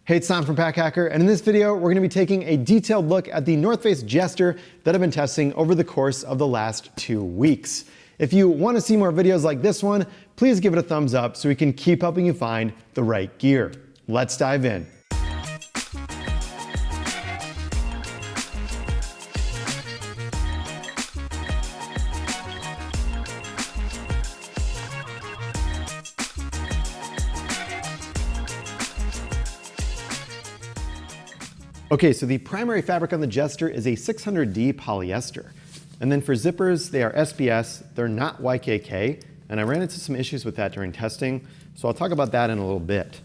Hey, it's Sam from Pack Hacker, and in this video, we're gonna be taking a detailed look at the North Face Jester that I've been testing over the course of the last 2 weeks. If you wanna see more videos like this one, please give it a thumbs up so we can keep helping you find the right gear. Let's dive in. Okay, so the primary fabric on the Jester is a 600D polyester. And then for zippers, they are SBS, they're not YKK, and I ran into some issues with that during testing, so I'll talk about that in a little bit.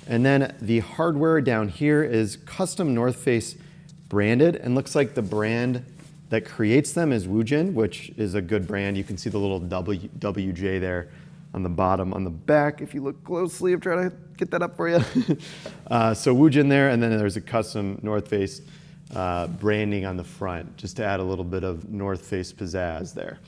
And then the hardware down here is custom North Face branded, and looks like the brand that creates them is Woojin, which is a good brand. You can see the little WJ there on the bottom. On the back, if you look closely, I'm trying to get that up for you. So Woojin there, and then there's a custom North Face branding on the front, just to add a little bit of North Face pizzazz there.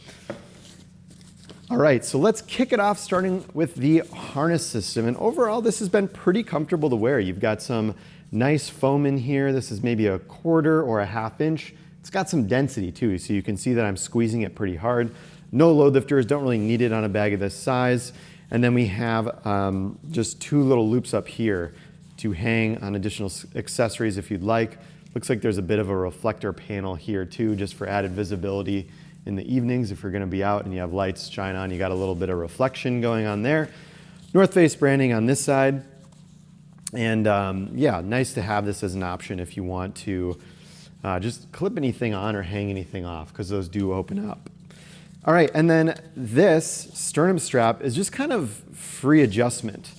All right, so let's kick it off starting with the harness system. And overall, this has been pretty comfortable to wear. You've got some nice foam in here. This is maybe a 1/4 or a 1/2 inch. It's got some density too, so you can see that I'm squeezing it pretty hard. No load lifters, don't really need it on a bag of this size. And then we have just 2 little loops up here to hang on additional accessories if you'd like. Looks like there's a bit of a reflector panel here too, just for added visibility in the evenings. If you're gonna be out and you have lights shine on, you got a little bit of reflection going on there. North Face branding on this side. And yeah, nice to have this as an option if you want to just clip anything on or hang anything off, because those do open up. All right, and then this sternum strap is just kind of free adjustment.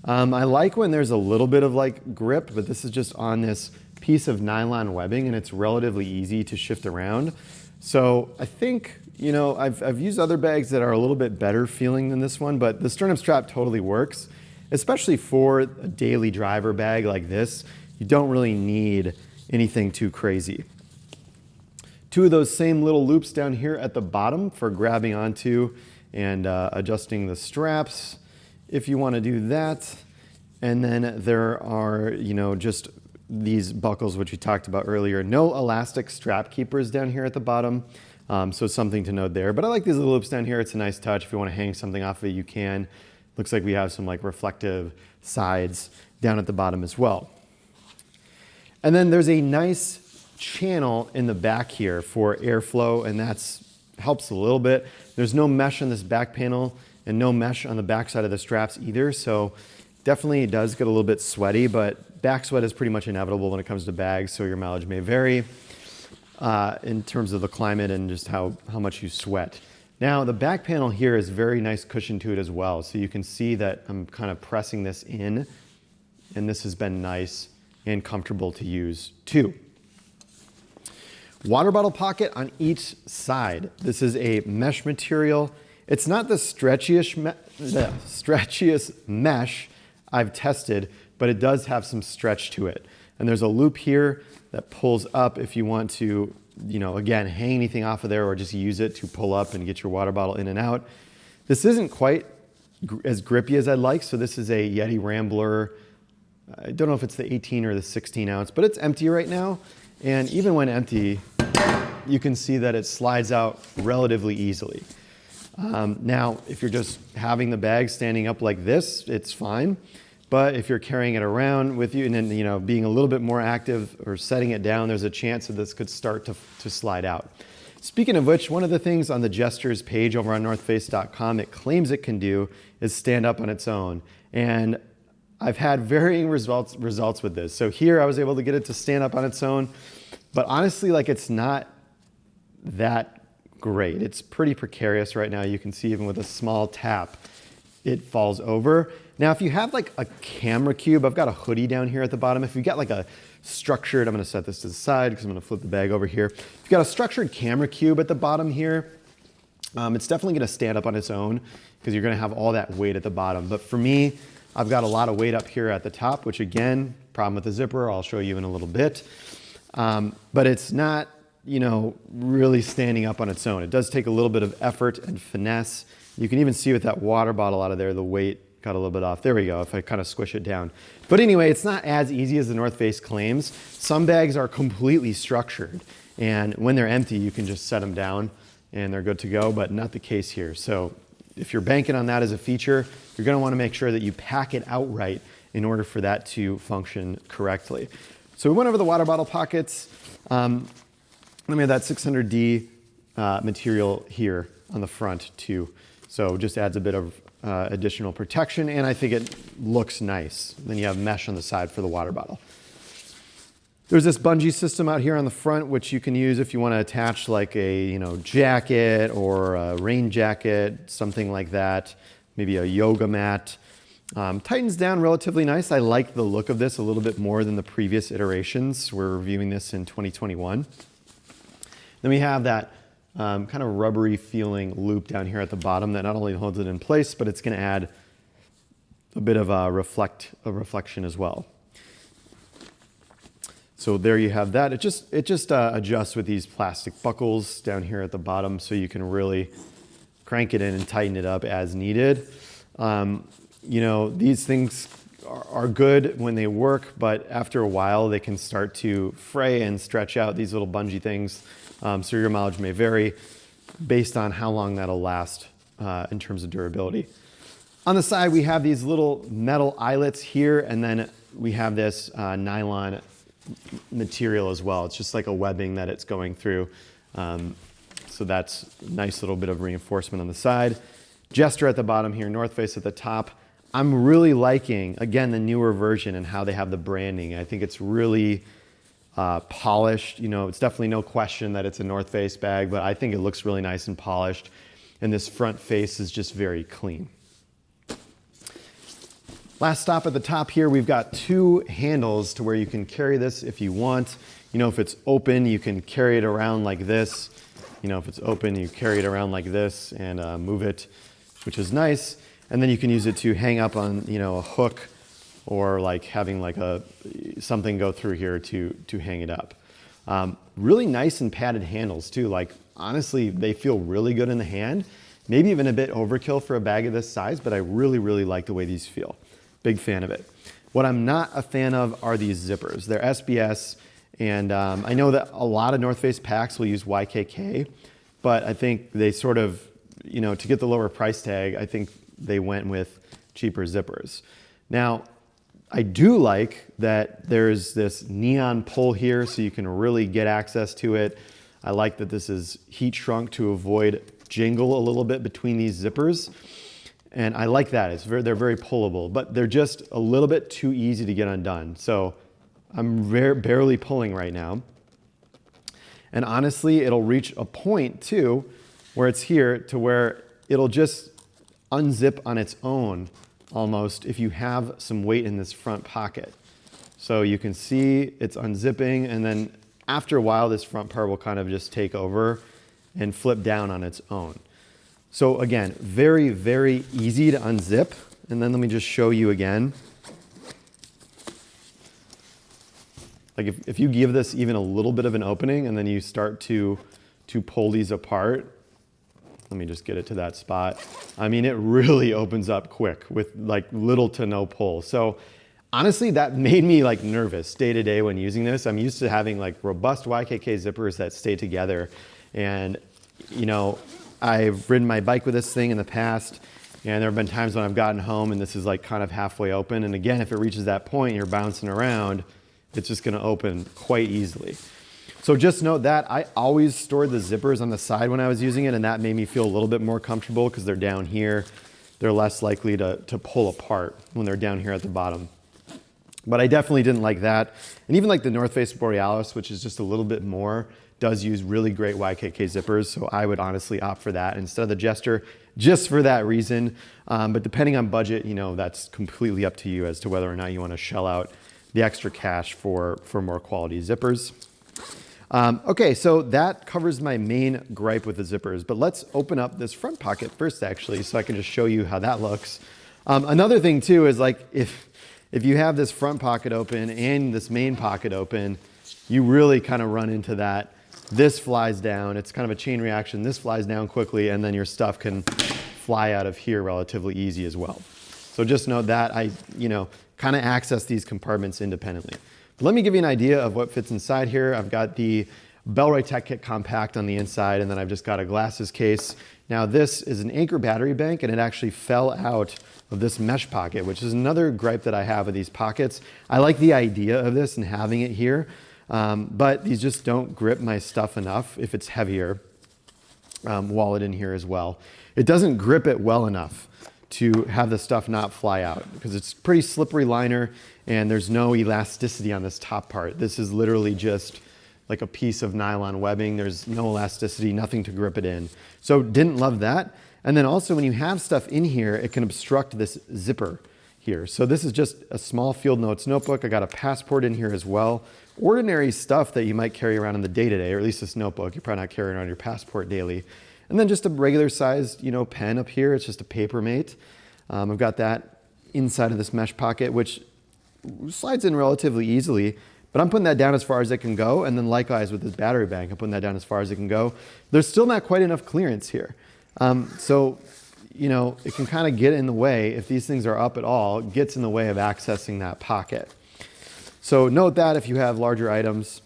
I like when there's a little bit of like grip, but this is just on this piece of nylon webbing and it's relatively easy to shift around. So I think, you know, I've used other bags that are a little bit better feeling than this one, but the sternum strap totally works, especially for a daily driver bag like this. You don't really need anything too crazy. 2 of those same little loops down here at the bottom for grabbing onto and adjusting the straps if you want to do that. And then there are, you know, just these buckles, which we talked about earlier. No elastic strap keepers down here at the bottom, so something to note there. But I like these little loops down here. It's a nice touch. If you want to hang something off of it, you can. Looks like we have some like reflective sides down at the bottom as well. And then there's a nice channel in the back here for airflow, and that's helps a little bit. There's no mesh on this back panel and no mesh on the back side of the straps either, so definitely it does get a little bit sweaty, but back sweat is pretty much inevitable when it comes to bags, so your mileage may vary in terms of the climate and just how much you sweat. Now the back panel here is very nice cushion to it as well, so you can see that I'm kind of pressing this in, and this has been nice and comfortable to use too. Water bottle pocket on each side. This is a mesh material. It's not the stretchiest mesh I've tested, but it does have some stretch to it. And there's a loop here that pulls up if you want to, you know, again, hang anything off of there or just use it to pull up and get your water bottle in and out. This isn't quite as grippy as I'd like, so this is a Yeti Rambler. I don't know if it's the 18 or the 16 ounce, but it's empty right now. And even when empty, you can see that it slides out relatively easily. Now, if you're just having the bag standing up like this, it's fine. But if you're carrying it around with you and then, you know, being a little bit more active or setting it down, there's a chance that this could start to slide out. Speaking of which, one of the things on the Jester's page over on northface.com it claims it can do is stand up on its own. And I've had varying results with this. So here I was able to get it to stand up on its own, but honestly, like, it's not that great. It's pretty precarious right now. You can see even with a small tap, it falls over. Now, if you have like a camera cube, I've got a hoodie down here at the bottom. If you've got like a structured, I'm gonna set this to the side because I'm gonna flip the bag over here. If you've got a structured camera cube at the bottom here, it's definitely gonna stand up on its own because you're gonna have all that weight at the bottom. But for me, I've got a lot of weight up here at the top, which again, problem with the zipper, I'll show you in a little bit. But it's not, you know, really standing up on its own. It does take a little bit of effort and finesse. You can even see with that water bottle out of there, the weight got a little bit off. There we go, if I kind of squish it down. But anyway, it's not as easy as the North Face claims. Some bags are completely structured, and when they're empty, you can just set them down and they're good to go, but not the case here. So if you're banking on that as a feature, you're gonna wanna make sure that you pack it outright in order for that to function correctly. So we went over the water bottle pockets. Then we have that 600D material here on the front too. So just adds a bit of additional protection, and I think it looks nice. Then you have mesh on the side for the water bottle. There's this bungee system out here on the front, which you can use if you want to attach like a jacket or a rain jacket, something like that, maybe a yoga mat. Tightens down relatively nice. I like the look of this a little bit more than the previous iterations. We're reviewing this in 2021. Then we have that kind of rubbery feeling loop down here at the bottom that not only holds it in place, but it's going to add a bit of a reflection as well. So there you have that. It just adjusts with these plastic buckles down here at the bottom, so you can really crank it in and tighten it up as needed. These things are good when they work, but after a while they can start to fray and stretch out, these little bungee things. So your mileage may vary based on how long that'll last in terms of durability. On the side, we have these little metal eyelets here, and then we have this nylon material as well. It's just like a webbing that it's going through. So that's a nice little bit of reinforcement on the side. Jester at the bottom here, North Face at the top. I'm really liking, again, the newer version and how they have the branding. I think it's really polished. It's definitely no question that it's a North Face bag, but I think it looks really nice and polished. And this front face is just very clean. Last stop at the top here, we've got two handles to where you can carry this if you want. If it's open, you can carry it around like this. If it's open, you carry it around like this and move it, which is nice. And then you can use it to hang up on, a hook, or like having like something go through here to hang it up. Really nice and padded handles too. Like honestly, they feel really good in the hand. Maybe even a bit overkill for a bag of this size, but I really, really like the way these feel. Big fan of it. What I'm not a fan of are these zippers. They're SBS, and I know that a lot of North Face packs will use YKK, but I think they sort of, to get the lower price tag, I think they went with cheaper zippers. Now, I do like that there's this neon pull here so you can really get access to it. I like that this is heat shrunk to avoid jingle a little bit between these zippers. And I like that. They're very pullable, but they're just a little bit too easy to get undone. So I'm barely pulling right now. And honestly, it'll reach a point too where it's here to where it'll just unzip on its own almost if you have some weight in this front pocket. So you can see it's unzipping, and then after a while, this front part will kind of just take over and flip down on its own. So again, very, very easy to unzip. And then let me just show you again. Like if you give this even a little bit of an opening and then you start to pull these apart, let me just get it to that spot. I mean, it really opens up quick with like little to no pull. So honestly, that made me like nervous day to day when using this. I'm used to having like robust YKK zippers that stay together. And I've ridden my bike with this thing in the past, and there have been times when I've gotten home and this is like kind of halfway open. And again, if it reaches that point, you're bouncing around, it's just gonna open quite easily. So just note that I always stored the zippers on the side when I was using it, and that made me feel a little bit more comfortable because they're down here. They're less likely to pull apart when they're down here at the bottom. But I definitely didn't like that. And even like the North Face Borealis, which is just a little bit more, does use really great YKK zippers, so I would honestly opt for that instead of the Jester, just for that reason. But depending on budget, that's completely up to you as to whether or not you want to shell out the extra cash for more quality zippers. Okay, so that covers my main gripe with the zippers, but let's open up this front pocket first, actually, so I can just show you how that looks. Another thing too is like if you have this front pocket open and this main pocket open, you really kind of run into that. This flies down. It's kind of a chain reaction. This flies down quickly, and then your stuff can fly out of here relatively easy as well. So just note that I, kind of access these compartments independently. But let me give you an idea of what fits inside here. I've got the Bellroy Tech Kit Compact on the inside, and then I've just got a glasses case. Now this is an Anchor battery bank, and it actually fell out of this mesh pocket, which is another gripe that I have with these pockets. I like the idea of this and having it here, but these just don't grip my stuff enough if it's heavier. Wallet in here as well. It doesn't grip it well enough to have the stuff not fly out because it's pretty slippery liner and there's no elasticity on this top part. This is literally just like a piece of nylon webbing. There's no elasticity, nothing to grip it in. So didn't love that. And then also when you have stuff in here, it can obstruct this zipper here. So this is just a small field notes notebook. I got a passport in here as well. Ordinary stuff that you might carry around in the day-to-day, or at least this notebook. You're probably not carrying around your passport daily. And then just a regular sized, pen up here. It's just a Papermate. I've got that inside of this mesh pocket, which slides in relatively easily, but I'm putting that down as far as it can go. And then likewise with this battery bank, I'm putting that down as far as it can go. There's still not quite enough clearance here. So it can kind of get in the way, if these things are up at all, it gets in the way of accessing that pocket. So note that if you have larger items.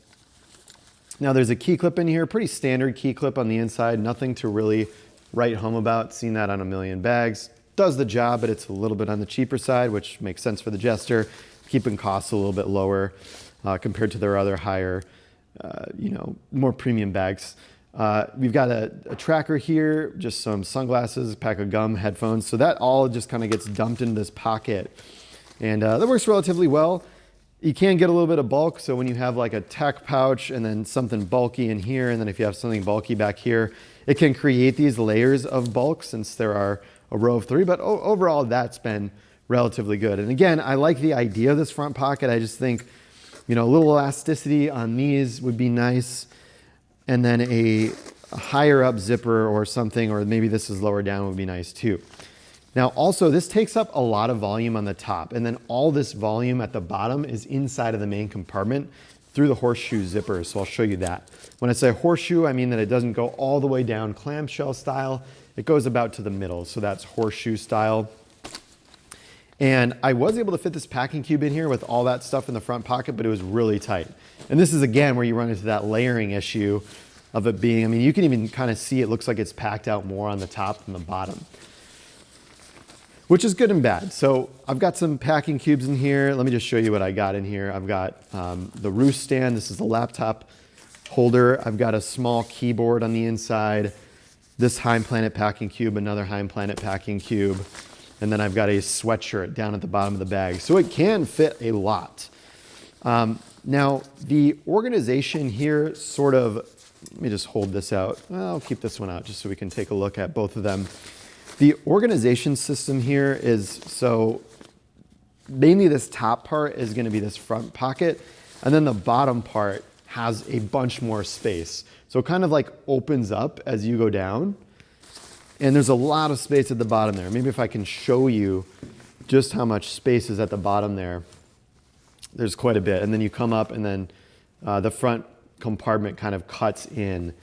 Now there's a key clip in here, pretty standard key clip on the inside, nothing to really write home about. Seen that on a million bags. Does the job, but it's a little bit on the cheaper side, which makes sense for the Jester, keeping costs a little bit lower compared to their other higher, more premium bags. We've got a tracker here, just some sunglasses, a pack of gum, headphones. So that all just kind of gets dumped into this pocket. And that works relatively well. You can get a little bit of bulk. So when you have like a tech pouch and then something bulky in here, and then if you have something bulky back here, it can create these layers of bulk since there are a row of 3. But overall, that's been relatively good. And again, I like the idea of this front pocket. I just think, a little elasticity on these would be nice. And then a higher up zipper or something, or maybe this is lower down, would be nice too. Now also this takes up a lot of volume on the top, and then all this volume at the bottom is inside of the main compartment through the horseshoe zipper. So I'll show you that. When I say horseshoe, I mean that it doesn't go all the way down clamshell style. It goes about to the middle. So that's horseshoe style. And I was able to fit this packing cube in here with all that stuff in the front pocket, but it was really tight. And this is again where you run into that layering issue of it being, you can even kind of see it looks like it's packed out more on the top than the bottom, which is good and bad. So I've got some packing cubes in here. Let me just show you what I got in here. I've got the roost stand. This is the laptop holder. I've got a small keyboard on the inside, this Heim Planet packing cube, another Heim Planet packing cube, and then I've got a sweatshirt down at the bottom of the bag. So it can fit a lot. Now the organization here sort of, let me just hold this out. Well, I'll keep this one out just so we can take a look at both of them. The organization system here is, so mainly this top part is going to be this front pocket, and then the bottom part has a bunch more space. So it kind of like opens up as you go down, and there's a lot of space at the bottom there. Maybe if I can show you just how much space is at the bottom there. There's quite a bit. And then you come up, and then the front compartment kind of cuts in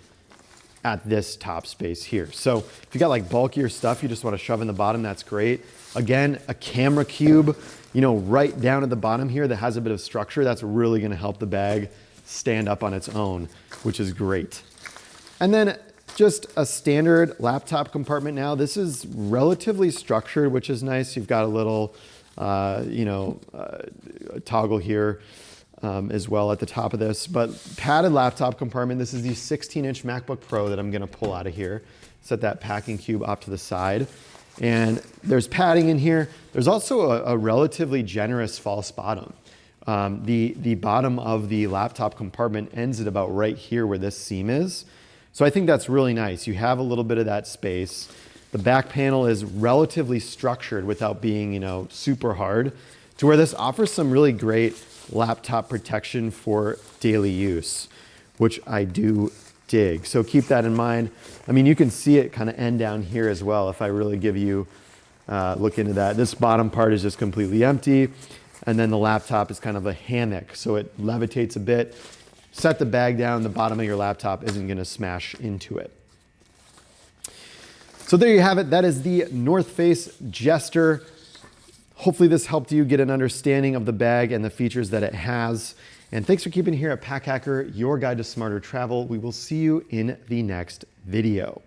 at this top space here. So if you got like bulkier stuff you just want to shove in the bottom, that's great. Again, a camera cube, right down at the bottom here that has a bit of structure, that's really going to help the bag stand up on its own, which is great. And then just a standard laptop compartment now. This is relatively structured, which is nice. You've got a little, toggle here as well at the top of this, but padded laptop compartment. This is the 16-inch MacBook Pro that I'm going to pull out of here. Set that packing cube off to the side. And there's padding in here. There's also a relatively generous false bottom. The bottom of the laptop compartment ends at about right here where this seam is. So I think that's really nice. You have a little bit of that space. The back panel is relatively structured without being, super hard, to where this offers some really great laptop protection for daily use, which I do dig. So keep that in mind. You can see it kind of end down here as well if I really give you look into that. This bottom part is just completely empty, and then the laptop is kind of a hammock, so it levitates a bit. Set the bag down, the bottom of your laptop isn't going to smash into it. So there you have it. That is the North Face Jester. Hopefully this helped you get an understanding of the bag and the features that it has. And thanks for keeping it here at Pack Hacker, your guide to smarter travel. We will see you in the next video.